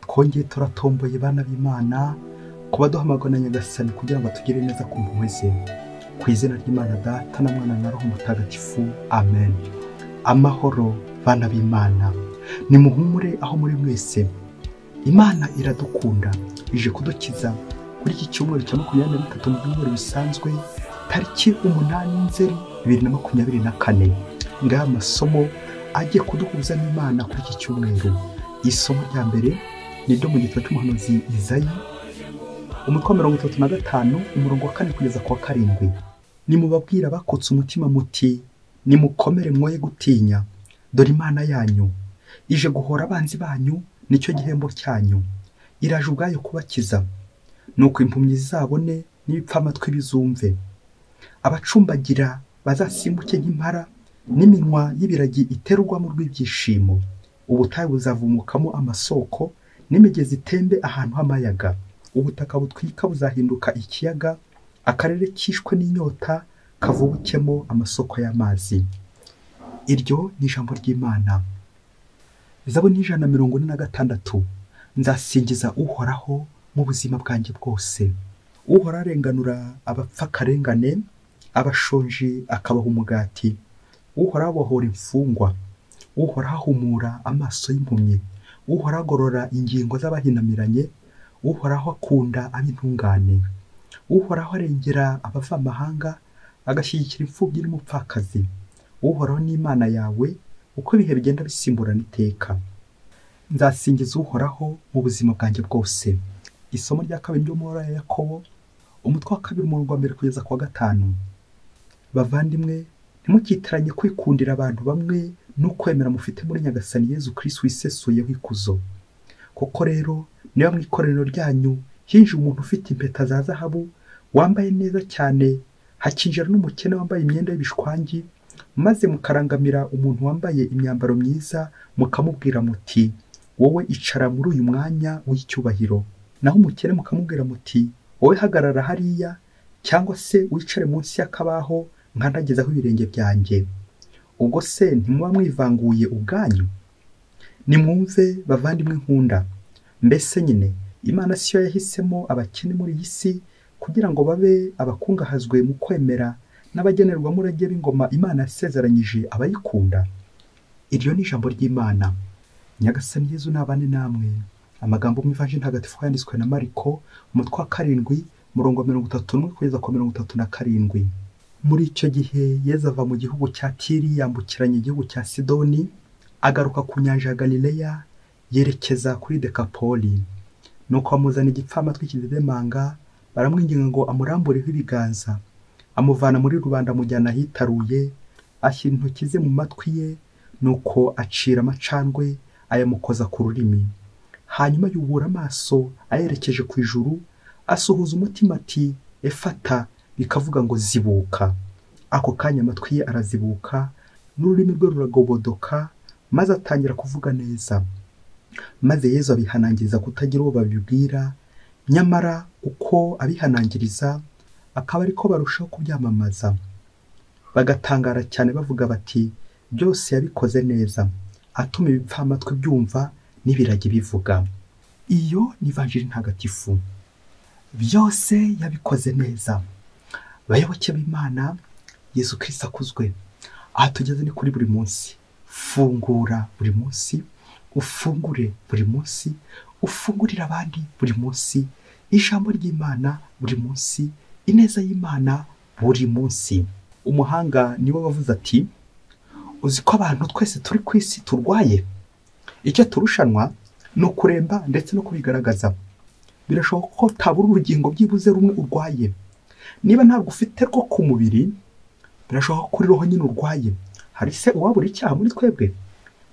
twongeye turatomboye bana b'Imana kuba duhamagara na Nyagasani kugira ngo tugire neza ku mpuhwe ze. Ku izina ry'Imana Data na Mwana na Roho Mutagatifu, amen. Amahoro bana b'Imana, nimuhumure aho muri mwese. Imana iradukunda, ije kudukiza kuri iki cyumweru cya 23 mu byumweru bisanzwe, tariki 8 Nzeri 2024. Ngaya amasomo agiye kuduhuza n'Imana kuri iki cyumweru. Isomo rya mbere ni ryo mu gitabo cy'umuhanuzi Izayi, umutwe wa 35 umurongo wa 4 kugeza ku wa 7. Nimubabwira bakotse umutima muti, nimukomere mwoye gutinya, dore Imana yanyu ije guhora abanzi banyu, nicyo gihembo cyanyu. Iraje ubwayo kubakiza, nuko impumyi zizabone n'ibipfamatwi bizumve. Abacumbagira bazasimbuke nk'impara, n'iminwa y'ibiragi iterwamo rw'ibyishimo. Ubutayu buzavumukamo amasoko, n'imigezi itembe ahantu h'amayaga. Ubutaka butwika buzahinduka ikiyaga, akarere kishwe n'inyota kavubukemo amasoko y'amazi. Iryo ni ijambo ry'Imana. Zaburi 146. Nzasingiza Uhoraho mu buzima bwanjye bwose. Uhoraho arenganura abapfa akarengane, abashonji akabaha umugati. Uhoraho abohora imfungwa. Uhoraho ahumura amaso y'impumyi. Uhoraho agorora ingingo z'abahinamiranye. Uhoraho akunda ab'intungane. Uhoraho arengera abavamahanga, agashyigikira imfubyi n'umupfakazi. Uhoraho ni Imana yawe, uko ibihe bigenda bisimburana iteka. Nzasingiza Uhoraho mu buzima bwanjye bwose. Isomo rya kabiri ryo muri Yakobo, umutwe wa 2 umurongo wa 1 kugeza ku wa 5. Bavandimwe, ntimukitiranye kwikundira abantu bamwe n'ukwemera mufite muri Nyagasani Yezu Kristo wisesuyeho ikuzo. Koko rero niba mu ikoraniro ryanyu hinje umuntu ufite impeta za zahabu, wambaye neza cyane, hakinjira n'umukene wambaye imyenda y'ibishwangi, maze mukarangamira umuntu wambaye imyambaro myiza, mukamubwira muti, wowe icara muri uyu mwanya w'icyubahiro. Naho umukene mukamubwira muti, wowe hagarara hariya, cyangwa se wicare munsi y'akabaho nkandagezaho ibirenge byanjye. Ubwo se ntimuba mwivanguye ubwanyu? Nimwumve bavandimwe nkunda, mbese nyine Imana siyo yahisemo abakene muri iyi si kugira ngo babe abakungahazwe mu kwemera n'abagenerwa murage b'ingoma Imana yasezeranyije abayikunda? Iryo ni ijambo ry'Imana. Nyagasani Yezu nabane namwe. Amagambo mu Ivanjili ntagatifu yanditswe na Mariko, umutwe wa 7 umurongo wa 31 kugeza ku 37. Muri icyo gihe Yezu ava mu gihugu cya Tiri yambukiranya igihugu cya Sidoni, agaruka ku nyanja ya Galileya yerekeza kuri Dekapoli. Nuko amuzana igipfamatwi kidedemanga, baramwinginga ngo amurambureho ibiganza. Amuvana muri rubanda amujyana ahitaruye, ashyira intoki ze mu matwi ye, nuko acira amacandwe ayamukoza ku rurimi. Hanyuma yubura amaso ayerekeje ku ijuru, asuhuza umutima ati, Efata, bikavuga ngo zibuka. Ako kanya amatwi ye arazibuka, n'ururimi rwe ruragobodoka, maze atangira kuvuga neza. Maze Yezu abihanangiriza kutagira uwo babibwira, nyamara uko abihanangiriza akaba ariko barushaho kubyamamaza. Bagatangara cyane bavuga bati, byose yabikoze neza, atuma ibipfamatwi byumva n'ibiragi bivuga. Iyo ni Ivanjili ntagatifu. Byose yabikoze neza. Bayoboke b'Imana, Yezu Kristo akuzwe. Aha tugeze ni kuri buri munsi. Fungura buri munsi, ufungure buri munsi, ufungurira abandi buri munsi, ijambo ry'Imana buri munsi, ineza y'Imana buri munsi. Umuhanga niwe wavuze ati, uzi ko abantu twese turi ku isi turwaye? Icyo turushanwa ni ukuremba ndetse no kubigaragaza. Birashoboka ko tabura urugingo byibuze rumwe urwaye. Niba ntabwo ufite rwo ku mubiri, birashoboka ko kuri roho nyine urwaye. Hari se uwabura icyaha muri twebwe?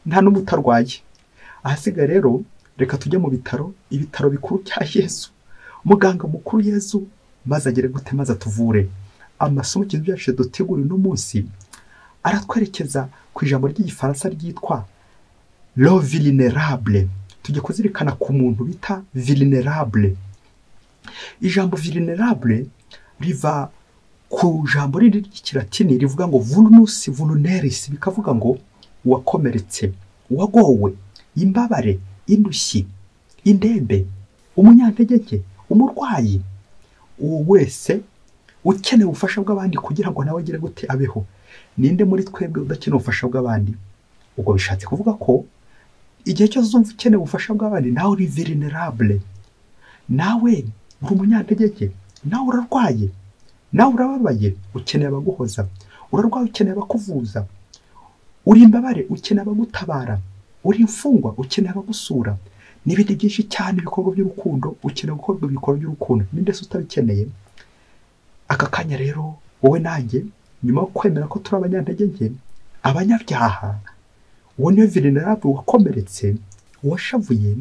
Nta n'umwe utarwaye. Ahasigaye rero reka tujye mu bitaro, ibitaro bikuru bya Yezu, muganga mukuru Yezu, maze agere gute maze atuvure. Amasomo y'ibyacu dutegura uno munsi aratwerekeza ku ijambo ry'igifaransa ryitwa le vulnérable. Tujye kuzirikana ku muntu bita vulnérable. Ijambo vulnérable riva ku jambo riri ry'ikilatini rivuga ngo vulnus vulneris, bikavuga ngo uwakomeretse, uwagowe, imbabare, indushyi. indembe, umunyantege nke, umurwayi, uwo wese ukeneye ubufasha bw'abandi kugira ngo nawe agire gute abeho. Ninde muri twebwe udakeneye ubufasha bw'abandi? Ubwo bishatse kuvuga ko igihe cyose uzumva ukeneye ubufasha bw'abandi, nawe uri vulnerable, nawe uri umunyantege nke, nawe urarwaye, nawe urababaye, ukeneye abaguhoza, urarwaye ukeneye abakuvuza, uri imbabare ukeneye abagutabara, uri imfungwa ukeneye abagusura, n'ibindi byinshi cyane ibikorwa by'urukundo, ukeneye gukorwa ibikorwa by'urukundo. Ninde se utabikeneye? Aka kanya rero wowe nanjye, nyuma yo kwemera ko turi abanyantege nke, abanyabyaha, uwo niwe vulnerable wakomeretse, washavuye,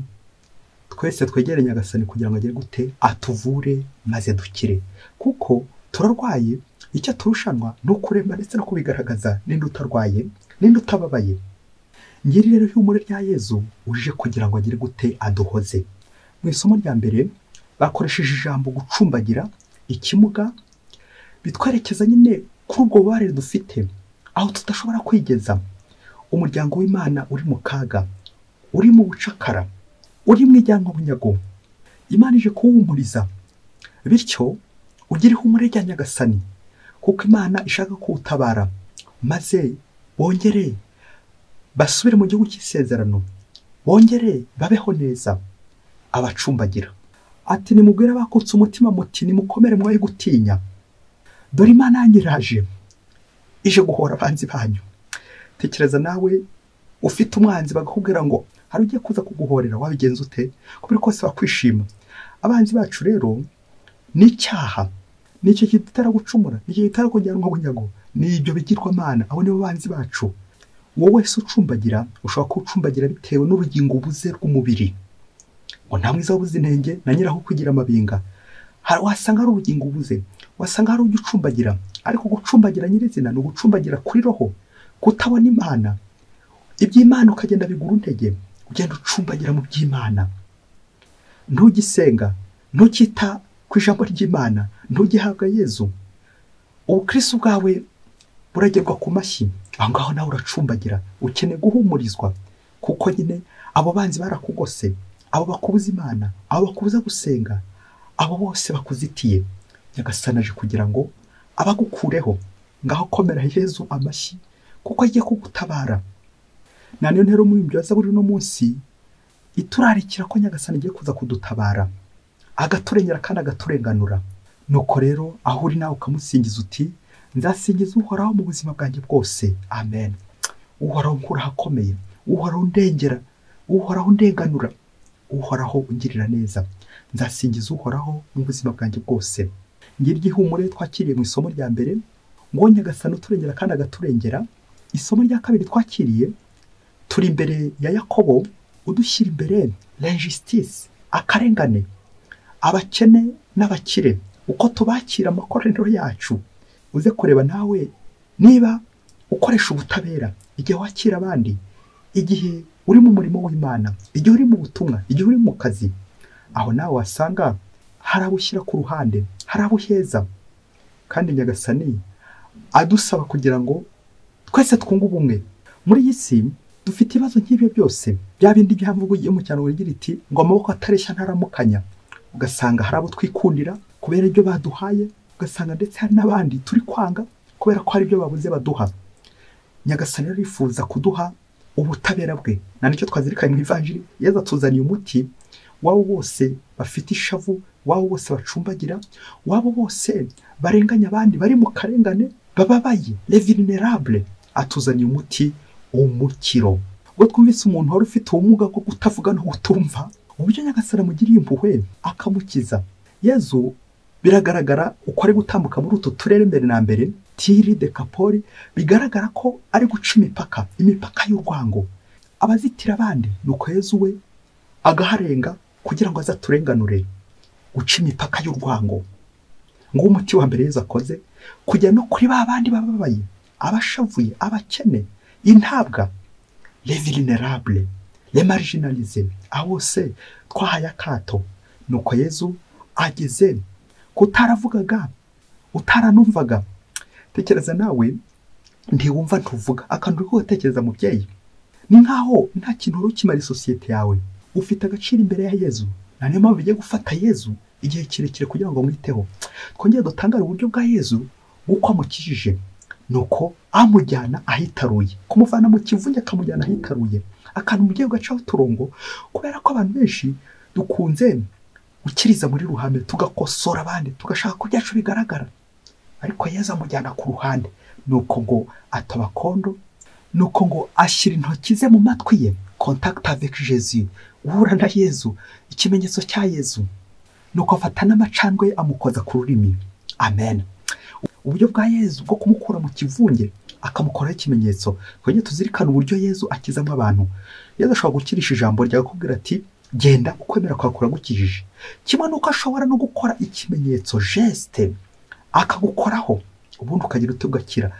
twese twegere Nyagasani kugira ngo agere gute atuvure maze dukire, kuko turarwaye. Icyo turushanwa no kurema ndetse no kubigaragaza, ninde utarwaye, ninde utababaye. Ngiri rero ihumure rya Yezu uje kugira ngo agire gute aduhoze. Mu isomo rya mbere bakoresheje ijambo gucumbagira, ikimuga, bitwerekeza nyine kuri ubwo bubabare dufite, aho tudashobora kwigeza. Umuryango w'Imana uri mu kaga, uri mu bucakara, uri mu ijyanwa bunyago. Imana ije kuwumuriza, bityo ugire ihumure rya Nyagasani, kuko Imana ishaka kuwutabara maze bongere basubire mu gihugu cy'isezerano, bongere babeho neza. Abacumbagira ati nimubwire abakutse umutima muti nimukomere mwoye gutinya, dore Imana yanyu iraje, ije guhora abanzi banyu. Tekereza nawe ufite umwanzi bagakubwira ngo hari ugiye kuza kuguhorera, wabigenza ute? Kubera kose bakwishima. Abanzi bacu rero ni icyaha, nicyo kitara gucumura, nicyo kitara kujyanwa bunyago, ni ibyo bigirwamana. Abo nibo banzi bacu. Wowe wese ucumbagira ushobora kucumbagira bitewe n'urugingo buze rw'umubiri, ngo nta mwiza wabuze intenge na nyiraho kugira amabinga. Wasanga ari urugingo buze, wasanga hari ujya ucumbagira, ariko gucumbagira nyirizina ni ugucumbagira kuri roho, kutabona Imana. Iby'Imana ukagenda bigura intege, ugenda ucumbagira mu by'Imana, ntugisenga, ntukita ku ijambo ry'Imana, ntugihabwa Yezu. Ubukristo bwawe buragerwa ku mashyi, aho ngaho nawe uracumbagira, ukeneye guhumurizwa, kuko nyine abo banzi barakugose, abo bakubuza Imana, abo bakubuza gusenga, abo bose bakuzitiye. Nyagasani aje kugira ngo abagukureho. Ngaho komera Yezu amashyi, kuko agiye kugutabara. Na niyo ntero muri ibyo Zaburi no munsi iturarikira ko Nyagasani agiye kuza kudutabara, agaturengera kandi agaturenganura. Nuko rero aho uri nawe ukamusingiza uti nzasingiza Uhoraho mu buzima bwanjye bwose. Amen. Uhoraho nkura hakomeye, Uhoraho ndengera, Uhoraho ndenganura, Uhoraho ungirira neza. Nzasingiza Uhoraho mu buzima bwanjye bwose. Ngira igihumure twakiriye mu isomo rya mbere, ngo Nyagasani uturengera kandi agaturengera. Isomo rya kabiri twakiriye, turi imbere ya Yakobo udushyira imbere l'injustice, akarengane, abakene n'abakire, uko tubakira amakoraniro yacu. Uze kureba nawe niba ukoresha ubutabera igihe wakira abandi, igihe uri mu murimo w'Imana, igihe uri mu butumwa, igihe uri mu kazi. Aho nawe wasanga hari abo ushyira ku ruhande, hari abo uheza. Kandi Nyagasani adusaba kugira ngo twese twunge ubumwe. Muri iyi si dufite ibibazo nk'ibyo byose, bya bindi byamvugo yo mu cyano rigira iti ngo amaboko atareshya ntaramukanya. Ugasanga hari abo twikundira kubera ibyo baduhaye, ugasanga ndetse hari n'abandi turi kwanga kubera ko hari ibyo babuze baduha. Nyagasani arifuza kuduha ubutabera bwe, na nicyo twazirikanye mu Ivanjiri. Yezu atuzaniye umuti wabo bose bafite ishavu, wabo bose bacumbagira, wabo bose barenganya abandi, bari mu karengane, bababaye, les vulnérables. Atuzaniye umuti umukiro. Ubwo twumvise umuntu wari ufite ubumuga bwo kutavuga no kutumva, uburyo Nyagasani amugiriye impuhwe akamukiza. Yezu biragaragara uko ari gutambuka muri utu turere mbere na mbere, Tiri, Dekapoli, bigaragara ko ari guca imipaka y'urwango. Abazitira abandi, nuko Yezu we agaharenga kugira ngo azaturenganure, guca imipaka y'urwango. Ngo umuti wa mbere Yezu akoze kujya no kuri ba bandi bababaye, abashavuye, abakene, intabwa, les vulnérables, les marginalisés, abose twahaye akato. Nuko Yezu ageze kutaravugaga, utaranumvaga. Tekereza nawe ntiwumva ntuvuga, akantu uri gutekereza mubyeyi, ni nkaho nta kintu uri ukimara isosiyete yawe. ufite agaciro imbere ya Yezu. Na niyo mpamvu ugiye gufata Yezu igihe kirekire kugira ngo mwiteho. Twongere dutangare uburyo bwa Yezu uko amukijije, nuko amujyana ahitaruye, kumuvana mu kivunge akamujyana ahitaruye, akantu mugiye gacaho uturongo, kubera ko abantu benshi dukunze gukiriza muri ruhame, tugakosora abandi, tugashaka ko byacu bigaragara, ariko Yezu amujyana ku ruhande, nuko ngo atabakondo, nuko ngo ashyira intoki ze mu matwi ye, contact avec Jésus, uhura na Yezu, ikimenyetso cya Yezu, nuko afata n'amacandwe amukoza ku rurimi. Amen. Uburyo bwa Yezu bwo kumukura mu kivunge akamukoraho ikimenyetso. Twongere tuzirikana uburyo Yezu akizamo abantu. Yezu ashobora gukirisha ijambo ryakubwira ati genda, ukwemera kwawe kuragukijije. Kimwe nuko ashobora no gukora ikimenyetso, geste, akagukoraho ubundi ukagira utugakira.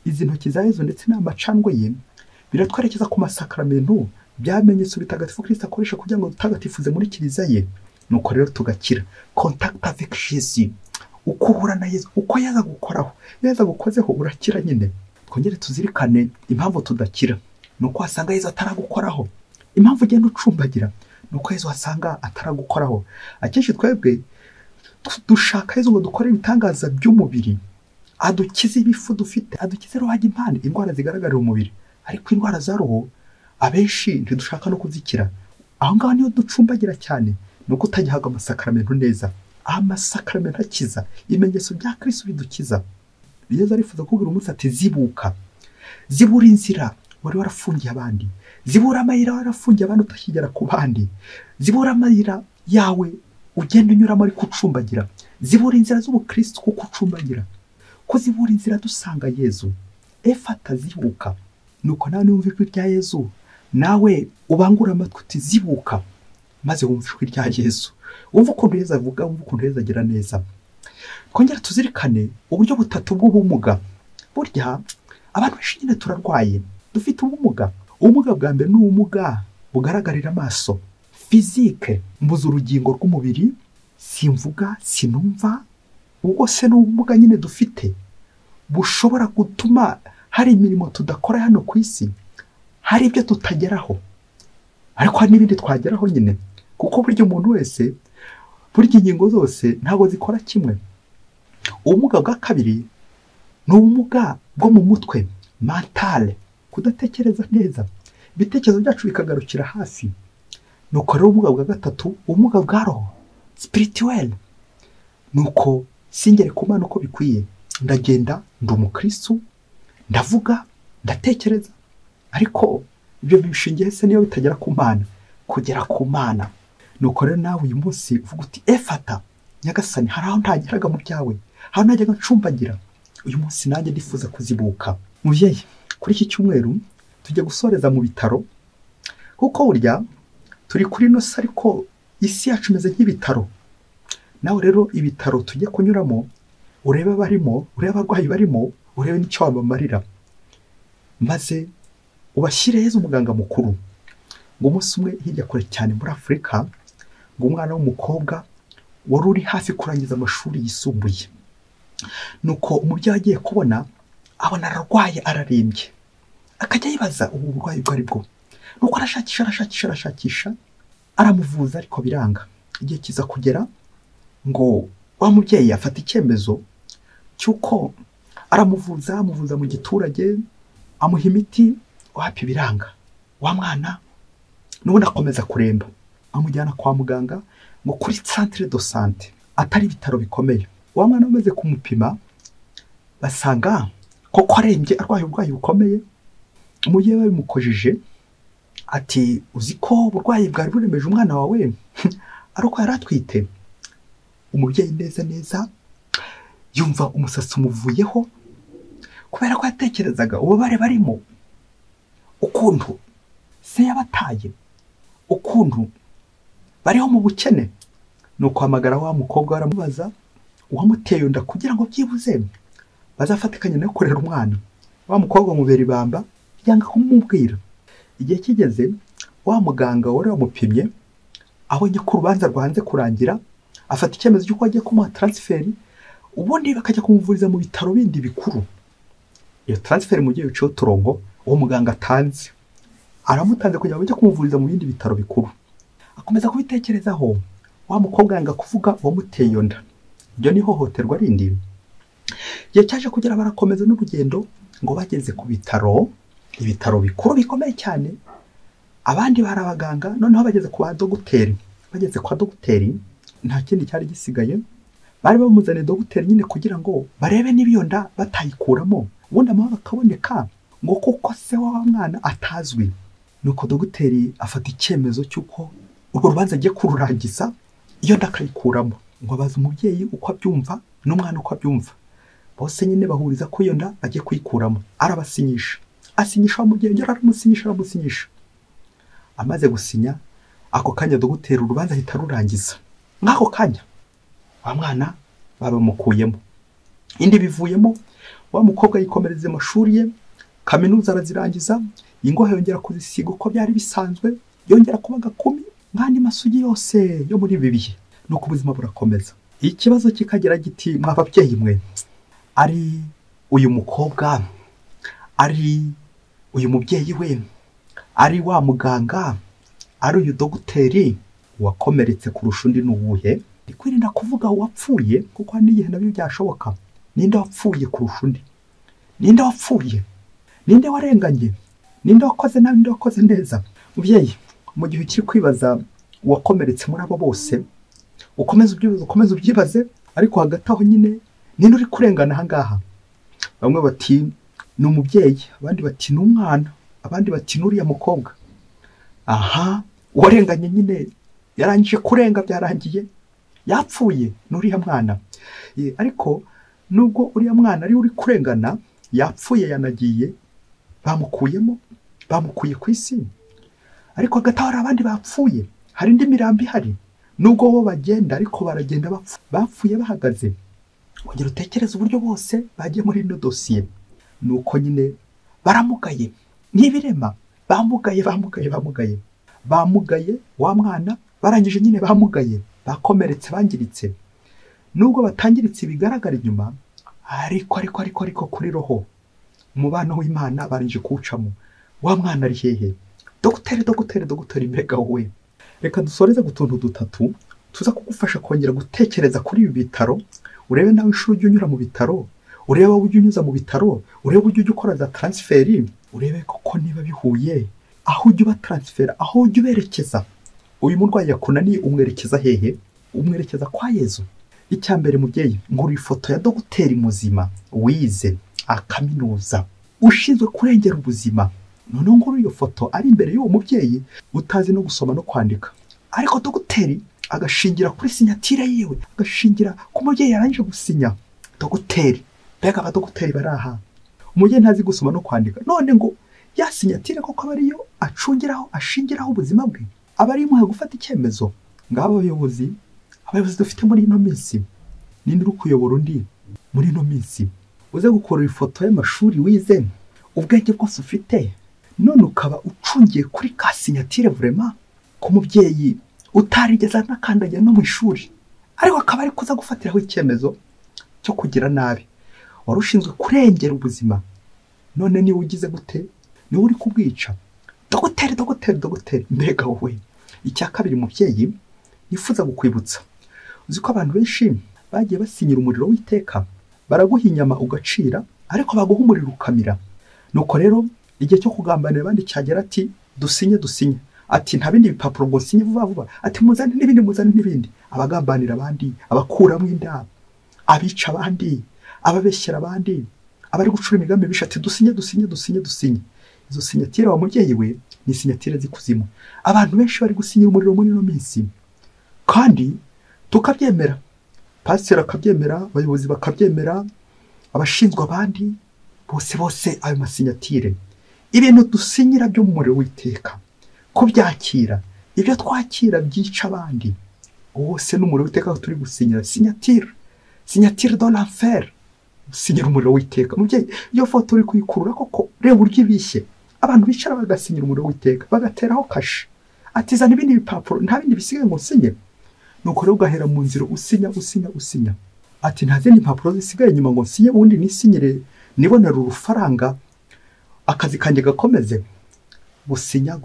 Izi ntoki za Yezu ndetse n'amacandwe ye biratwerekeza ku masakramentu, byamenyetso bitagatifu Kristo akoresha kugira ngo dutagatifuze muri kiliziya ye, nuko rero tugakira. Contact avec Jésus, uko uhura na Yezu, uko yaza gukoraho, yaza gukozeho urakira nyine. Twongere tuzirikane impamvu tudakira, nuko wasanga Yezu ataragukoraho. Impamvu ugenda ucumbagira, nuko Yezu wasanga ataragukoraho. Akenshi twebwe dushaka Yezu ngo dukore ibitangaza by'umubiri, adukize ibifu dufite, adukize ruhagimpande, indwara zigaragarira umubiri, ariko indwara za roho abenshi ntidushaka no kuzikira. Aho ngaho niyo ducumbagira cyane, nuko utagihaga amasakramentu neza. Amasakramentu akiza, ibimenyetso bya Kristo bidukiza. Yezu arifuza kubwira umunsi ati zibuka, zibura inzira wari warafungiye abandi, zibura amayira warafungiye abandi utakigera ku bandi, zibura amayira yawe ugenda unyuramo ariko ucumbagira, zibura inzira z'ubukristo kuko ucumbagira, ko zibura inzira dusanga Yezu. Efata, zibuka. Nuko nawe niwumva ijwi rya Yezu, nawe ubangura amatwi uti zibuka, maze wumva ijwi rya Yezu, wumva ukuntu Yezu avuga, wumva ukuntu Yezu agira neza. Twongere tuzirikane uburyo butatu bw'ubumuga. Burya abantu benshi nyine turarwaye, dufite ubumuga. Ubumuga bwa mbere ni ubumuga bugaragarira amaso, physique, mbuza urugingo rw'umubiri, simvuga, sinumva. Ubwo se ni ubumuga nyine dufite bushobora gutuma hari imirimo tudakora hano ku isi, hari ibyo tutageraho, ariko hari n'ibindi twageraho nyine, kuko burya umuntu wese, burya ingingo zose ntabwo zikora kimwe. Ubumuga bwa kabiri ni ubumuga bwo mu mutwe, mentale, kudatekereza neza, ibitekerezo byacu bikagarukira hafi. Nuko rero ubumuga bwa gatatu, ubumuga bwa roho, spirituel, nuko singere ku Mana uko bikwiye, ndagenda ndi umukristo, ndavuga, ndatekereza, ariko ibyo bishingiye se niyo bitagera ku Mana, kugera ku Mana. Nuko rero nawe uyu munsi uvuga uti efata, Nyagasani, hari aho ntageraga mu byawe, aho najyaga ncumbagira, uyu munsi nanjye ndifuza kuzibuka. Mubyeyi, kuri iki cyumweru tujya gusoreza mu bitaro, kuko burya turi kuri ino si, ariko isi yacu imeze nk'ibitaro. Nawe rero ibitaro tujya kunyuramo, urebe abarimo, urebe abarwayi barimo, urebe n'icyo wabamarira, maze ubashyire Yezu umuganga mukuru. Ngo umunsi umwe hirya kure cyane muri Afurika, ngo umwana w'umukobwa wari uri hafi kurangiza amashuri yisumbuye, nuko umubyeyi agiye kubona abona ararwaye, ararembye, akajya yibaza ubu burwayi bwo ari bwo. Nuko arashakisha, aramuvuza ariko biranga. Igihe kiza kugera ngo wa mubyeyi afata icyemezo cy'uko amuvuza mu giturage, amuha imiti, wapi biranga. Wa mwana n'ubundi akomeza kuremba, amujyana kwa muganga ngo kuri centre de santé, atari ibitaro bikomeye. Wa mwana bamaze kumupima basanga koko arembye, arwaye uburwayi bukomeye. Umubyeyi babimukojeje ati uzi ko uburwayi bwari buremeje umwana wawe ariko yaratwite. Umubyeyi neza yumva umusatsi umuvuyeho, kubera ko yatekerezaga ububabare barimo, ukuntu se yabataye, ukuntu bariho mu bukene. Nuko hamagara wa mukobwa, baramubaza uwamuteye inda kugira ngo byibuze bazafatikanye no kurera umwana. Wa mukobwa mubera ibamba, yanga kumubwira. Igihe kigeze, wa muganga wari wamupimye abonye ko urubanza rwanze kurangira, afata icyemezo cy'uko agiye kumuha transfer, ubundi bakajya kumuvuriza mu bitaro bindi bikuru. Iyo transfer mu gihe cyo turongo uwo muganga atanze, aramutanze kugira ngo ajye kumuvuriza mu bindi bitaro bikuru. akomeza kubitekerezaho. Wa mukobwa yanga kuvuga uwamuteye iyo nda. Ibyo ni ihohoterwa rindi. Igihe cyaje kugera barakomeza n'urugendo ngo bageze ku bitaro bikuru bikomeye cyane. Abandi bari abaganga, noneho bageze ku badogiteri. Bageze kwa dogiteri nta kindi cyari gisigaye. Bari bamuzaniye dogiteri nyine kugira ngo barebe niba iyo nda batayikuramo, ubundi amahoro akaboneka, ngo kuko se wa mwana atazwi. Nuko dogiteri afata icyemezo cy'uko urwo rubanza agiye kururangiza, iyo nda akayikuramo. Ngo abaza umubyeyi uko abyumva n'umwana uko abyumva. Bose nyine bahuriza ko iyo nda agiye kuyikuramo. Arabasinyisha, asinyisha umubyeyi, aramusinyisha. Amaze gusinya, ako kanya dogiteri urubanza ahita rurangiza. Nk'ako kanya wa mwana babamukuyemo. Indi bivuyemo, wa mukobwa yikomereza amashuri ye, kaminuza arazirangiza, ingohe yongera kuzisiga uko byari bisanzwe, yongera kuba gakumi nk'andi masugi yose yo muri ibi bihe. Nuko ubuzima burakomeza. Ikibazo kikagira giti, mwababyeyi mwe, ari uyu mukobwa, ari uyu mubyeyi we, ari wa muganga, ari uyu dogiteri, wakomeretse kurusha undi n'uwuhe? Ndikwirinda kuvuga uwapfuye kuko n'igihe nabyo byashoboka. Ninde wapfuye kurusha undi? Ninde wapfuye? Ninde warenganye? Ninde wakoze nabi, ninde wakoze neza? Mubyeyi, mu gihe ukiri kwibaza uwakomeretse muri abo bose, ukomeza ubyibaze, ariko hagati aho nyine ninde uri kurengana aha ngaha? Bamwe bati ni umubyeyi, abandi bati ni umwana, abandi bati n'uriya mukobwa. Aha, uwarenganye nyine yarangije kurenga, byarangiye, yapfuye n'uriya mwana. Ariko nubwo uriya mwana ari uri kurengana, yapfuye, yanagiye, bamukuyemo, bamukuye ku isi. Ariko hagati aho hari abandi bapfuye, hari indi mirambi ihari. Nubwo bo bagenda, ariko baragenda bapfuye bahagaze. Wongera utekereza uburyo bose bagiye muri ino dosiye. Nuko nyine baramugaye nk'ibirema, bamugaye wa mwana, barangije nyine bamugaye, bakomeretse, bangiritse. Nubwo batangiritse bigaragara inyuma, ariko kuri roho umubano w'Imana barangije kuwucamo. Wa mwana ari hehe? Dogiteri mbega wowe. Reka dusoreze gutuntu dutatu tuza kugufasha kongera gutekereza kuri ibi bitaro. Urebe nawe inshuro ujya unyura mu bitaro, urebe aho ujya unyuza mu bitaro, urebe ujya ukora za transferi, urebe koko niba bihuye, aho ujya ubatransfera, aho ujya uberekeza. Uyu murwayi yakunaniye, umwerekeza hehe? Umwerekeza kwa Yezu. Icyambere mubyeyi, ngura ifoto ya dogiteri muzima, wize akaminuza, ushinzwe kurengera ubuzima. Noneho ngura iyo foto ari imbere y'uwo mubyeyi utazi no gusoma no kwandika, ariko dogiteri agashingira kuri sinyatire yiwe, agashingira ku mubyeyi yarangije gusinya. Dogiteri, mbega abadogiteri bari aha, umubyeyi ntazi gusoma no kwandika, none ngo ya sinyatire koko aba ariyo ashingiraho ubuzima bwe, aba ari imuhe gufata icyemezo. Ngabo abayobozi dufite muri ino minsi, ninde uri kuyobora undi muri ino minsi? Uze gukora ifoto y'amashuri wize, ubwenge bwose ufite, none ukaba ucungiye kuri ka sinyatire vraiment ku mubyeyi utarigeze anakandagira no mu ishuri, ariko akaba ari kuza gufatiraho icyemezo cyo kugira nabi. Wari ushinzwe kurengera ubuzima, none niwe ugize gute? Niwe uri kubwica. Dogiteri, mbega wowe. Icya kabiri mubyeyi, nifuza gukwibutsa, uzi ko abantu benshi bagiye basinyira umuriro w'iteka, baraguha inyama ugacira, ariko baguha umuriro ukamira. Nuko rero igihe cyo kugambanira abandi cyagera, ati dusinye, ati nta bindi bipapuro ngo sinye vuba, ati muzane n'ibindi. Abagambanira abandi, abakuramo inda, abica abandi, ababeshyera abandi, abari gucura imigambi bisha, ati dusinye. Izo sinyatire wa mubyeyi we ni sinyatire z'ikuzimu. Abantu benshi bari gusinyira umuriro muri ino minsi, kandi tukabyemera. Pasiteri akabyemera, abayobozi bakabyemera, abashinzwe abandi bose ayo masinyatire. Ibintu dusinyira byo mu muriro w'iteka, kubyakira, ibyo twakira byica abandi, wose n'umuriro w'iteka turi gusinyira. Sinyatire de l'enfer, sinyira umuriro w'iteka. Mubyeyi, iyo foto uri kuyikurura koko, reba uburyo ibishye. Abantu bicara bagasinyira umuriro w'iteka, bagateraho kashe, ati zana ibindi bipapuro, nta bindi bisigaye ngo usinye. Nuko rero ugahera mu nzira usinya, ati nta zindi impapuro zisigaye inyuma ngo nsinye, ubundi nisinyire nibonera urufaranga, akazi kanjye gakomeze. Gusinya.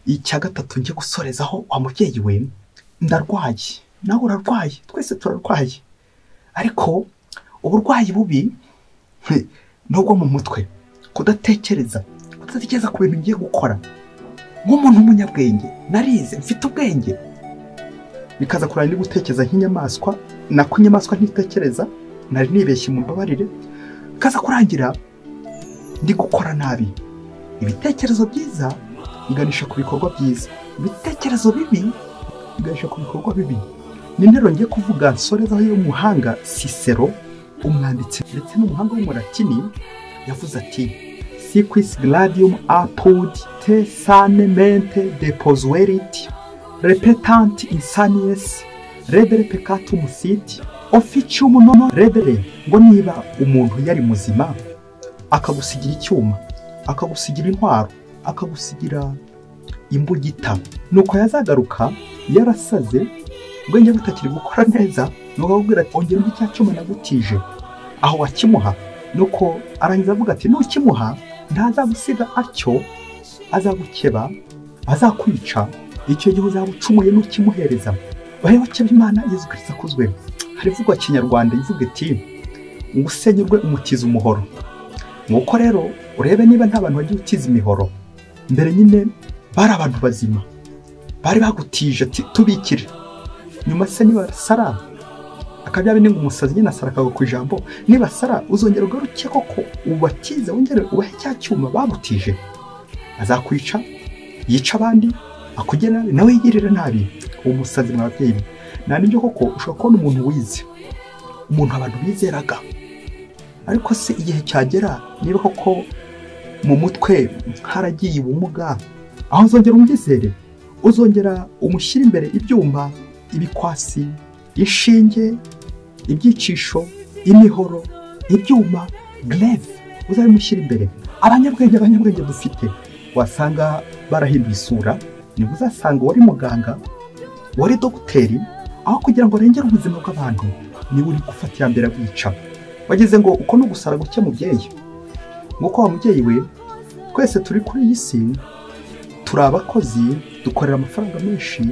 icya gatatu njye gusorezaho wa mubyeyi we, ndarwaye nawe urarwaye, twese turarwaye, ariko uburwayi bubi nubwo mu mutwe, kudatekereza ku bintu ngiye gukora nk'umuntu w'umunyabwenge, narize mfite ubwenge, bikaza kurangira gutekereza nk'inyamaswa, nako inyamaswa ntitekereza, nari nibeshye mu mbabarire, kaza kurangira ndi gukora nabi. Ibitekerezo byiza biganisha ku bikorwa byiza, ibitekerezo bibi biganisha ku bikorwa bibi. Ni interuro ngiye kuvuga nsorezaho y'umuhanga Cicero, umwanditsi ndetse n'umuhanga w'umulatini, yavuze ati si quis gladium apud te sane mente deposuerit repetant insanies redere peccatum sit officium non redere. Ngo niba umuntu yari muzima akagusigira icyuma, akagusigira intwaro, akagusigira imbugita, nuko yazagaruka yarasaze, ubwenge butakiri gukora neza, nuko akubwira ati ongera undi cya cyuma nagutije, aho wakimuha. Nuko arangiza avuga ati nukimuha ntazagusiga atyo, azagukeba, azakwica, icyo gihe uzaba ucumuye nukimuhereza. Bayoboke b'Imana, Yesu Kristo akuzwe. Hari ivugwa kinyarwanda ivuga iti ngo usenyurwe umutiza umuhoro. Nuko rero urebe niba nta bantu bagiye utiza imihoro. Mbere nyine bari abantu bazima, bari bagutije ati tubikire, nyuma se niba sara akabya bine ngo umusazi nyine asara akago ku ijambo, niba sara uzongera ugaruke koko ubatize wongere ubahe cya cyuma bagutije, azakwica, yica abandi, akugena nawe yigirira nabi. Uwo musazi mwabyeyi, nta nibyo koko ushobora kubona umuntu wize, umuntu abantu bizeraga, ariko se igihe cyagera niba koko mu mutwe haragiye ubumuga, aho uzongera umwizere, uzongera umushyira imbere ibyuma, ibikwasi, inshinge, ibyicisho, imihoro, ibyuma, glaive, uzabimushyira imbere. Abanyabwenge dufite wasanga barahinduye isura, niba uzasanga wari muganga, wari dogiteri, aho kugira ngo arengere ubuzima bw'abantu niwe uri gufatira mbere abica. Wagize ngo uko no gusara guke mubyeyi, nk'uko wa mubyeyi we, twese turi kuri iyi si, turi abakozi, dukorera amafaranga menshi,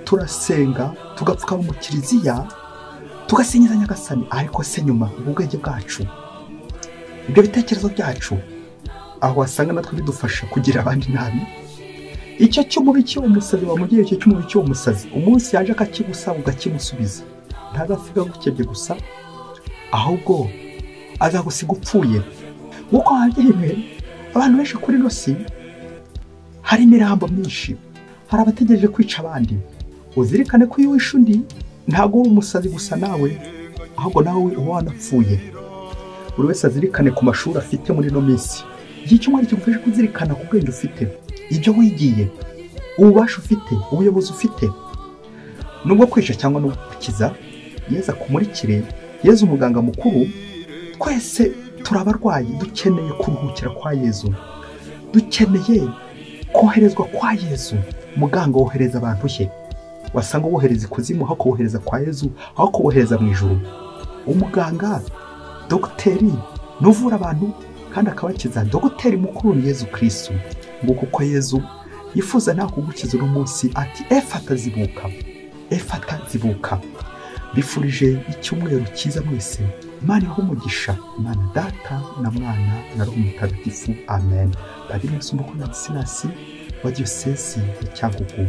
turasenga, tugapfuka mu kiliziya, tugasingiza Nyagasani, ariko se nyuma ubwenge bwacu, ibyo bitekerezo byacu, aho wasanga natwe bidufasha kugira abandi nabi. Icyo cy'umubi cy'umusazi wa mubyeyi, icyo cy'umubi cy'umusazi, umunsi yaje akakigusaba ugakimusubiza, ntazasiga gukebye gusa, ahubwo azagusiga upfuye. Nk'uko ababyeyi, abantu benshi kuri ino si hari imirambo myinshi, hari abategereje kwica abandi. Uzirikane ko iyo wishe undi ntabwo uri umusazi gusa nawe, ahubwo nawe uba wanapfuye. Buri wese azirikane ku mashuri afite muri ino minsi, iki cyumweru kigufasha kuzirikana ku bwenge ufite, ibyo wigiye, ububasha ufite, ubuyobozi ufite. Nubwo kwica cyangwa no gukiza, Yesu akumurikire, Yesu umuganga mukuru. Twese turi abarwayi, dukeneye kuruhukira kwa Yesu, dukeneye koherezwa kwa Yesu. Muganga wohereza abantu he, wasanga wohereza ikuzimu aho kohereza kwa Yesu, aho kohereza mu ijuru. Umuganga, dogiteri, nuvura abantu kandi akabakiza, dogiteri mukuru ni Yesu Kristo. Nguko uko Yesu yifuza nta kugukiza uno munsi, ati efata zibuka, efata zibuka. Bifurije icyumweru cyiza mwese, Imana ibahe umugisha, Imana Data na Mwana na Roho Mutagatifu, amen. Padiri Musumbuko Ladislas wa Diyosezi ya Cyangugu.